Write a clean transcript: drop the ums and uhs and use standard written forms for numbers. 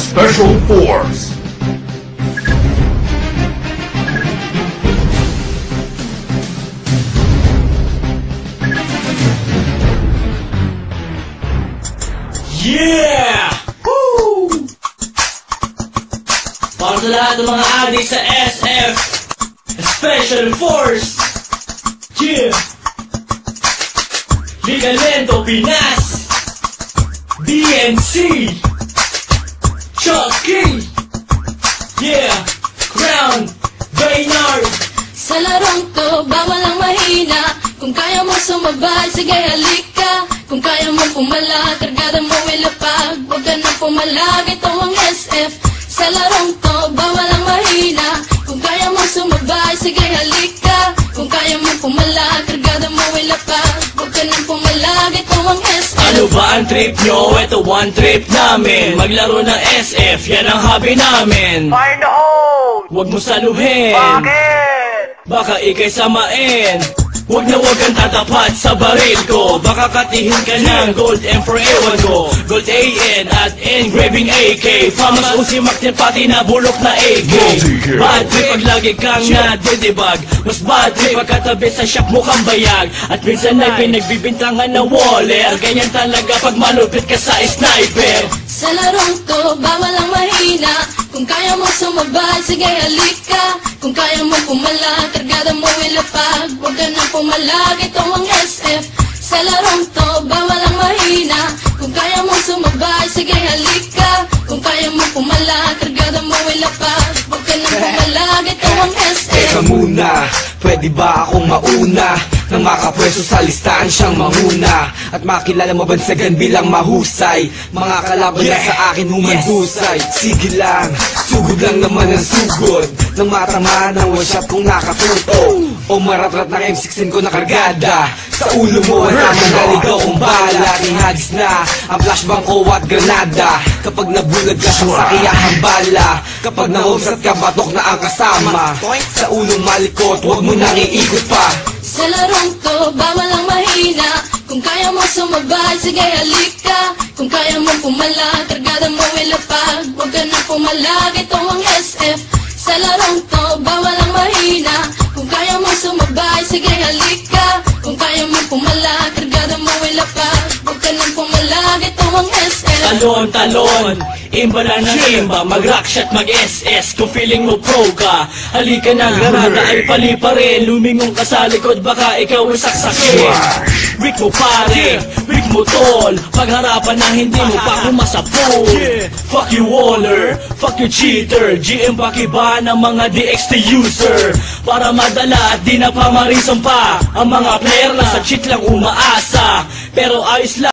Special Force. Yeah! Woo! Para sa lahat ng mga adik sa SF Special Force. Yeah! Ligalento Pinas, DNC, Chucky, yeah, Crown, Baynard. Sa larong to, bawal ang mahina. Kung kaya mo sumabay, sige halika. Kung kaya mo pumala, kargada mo ilapag. Huwag ka nang pumalag, ito ang SF. Sa larong to, bawal ang mahina. Kung kaya mo sumabay, sige halika. Kung kaya mo pumala, kargada mo ilapag. Huwag ka nang pumalag, ito ang SF. Ano ba ang trip nyo? Ito one trip namin. Maglaro ng SF, yan ang hobby namin. Fire in the hole! Huwag mo saluhin, Bakit? baka ikay samain. Huwag na huwag kang tatapat sa baril ko. Baka katihin ka ng Gold Emperor ewan ko. Gold AN at engraving AK. Famas usimak din pati na bulok na AK. Bad trip pag lagi kang nadidibag. Mas bad trip pag katabi sa shop mukhang bayag. At minsan ay pinagbibintangan na waller. Ganyan talaga pag malupit ka sa sniper. Sa larong to, bawal ang mahina. Kung kaya mo sumabay, sige halika. Kung kaya mo pumala, kargada mo ilapag. Huwag ka nang pumalag, ito ang SF. Sa larong to, bawal ang mahina. Kung kaya mo sumabay, sige halika. Kung kaya mo pumala, kargada mo ilapag. Huwag ka nang pumalag, ito ang SF. Teka muna, pwede ba akong mauna? Nang makapwesto sa listahan siyang manguna. At makilala mabansagan bilang mahusay. Mga kalaban na sa akin humandusay. Sige lang, sugod lang naman ang sugod. Nang matamaan ang one shot kong nakatuto. O maratrat ng M16 ko na kargada. Sa ulo mo ang tamang naligaw kong bala. Tinagis na ang flashbang ko at granada. Kapag nabulag ka sa sakiyahang bala. Kapag nahumsat ka batok na ang kasama. Sa ulong malikot, huwag mo nang iikot pa. Sa larong to, bawal ang mahina. Kung kaya mo sumabay, sige halika. Kung kaya mo pumala, kargada mo ilapag. Huwag ka nang pumalag, ito ang SF. Sa larong to, bawal ang mahina. Kung kaya mo sumabay, sige halika. Kung kaya mo pumala, kargada mo ilapag. Huwag ka nang pumalag, ito ang SF. Talon, talon, imba lang ng imba. Mag-rock shot, mag-SS. Kung feeling mo pro ka, halika na, granada ay pali pa rin. Lumingon ka sa likod, baka ikaw ay saksakin. Weak mo pare, weak mo tol. Pagharapan na hindi mo pa kumasapol. Fuck you waller, fuck you cheater. GM pakiba ng mga DXT user. Para madala at di na pamarisan pa ang mga player na sa cheat lang umaasa. Pero ayos lang.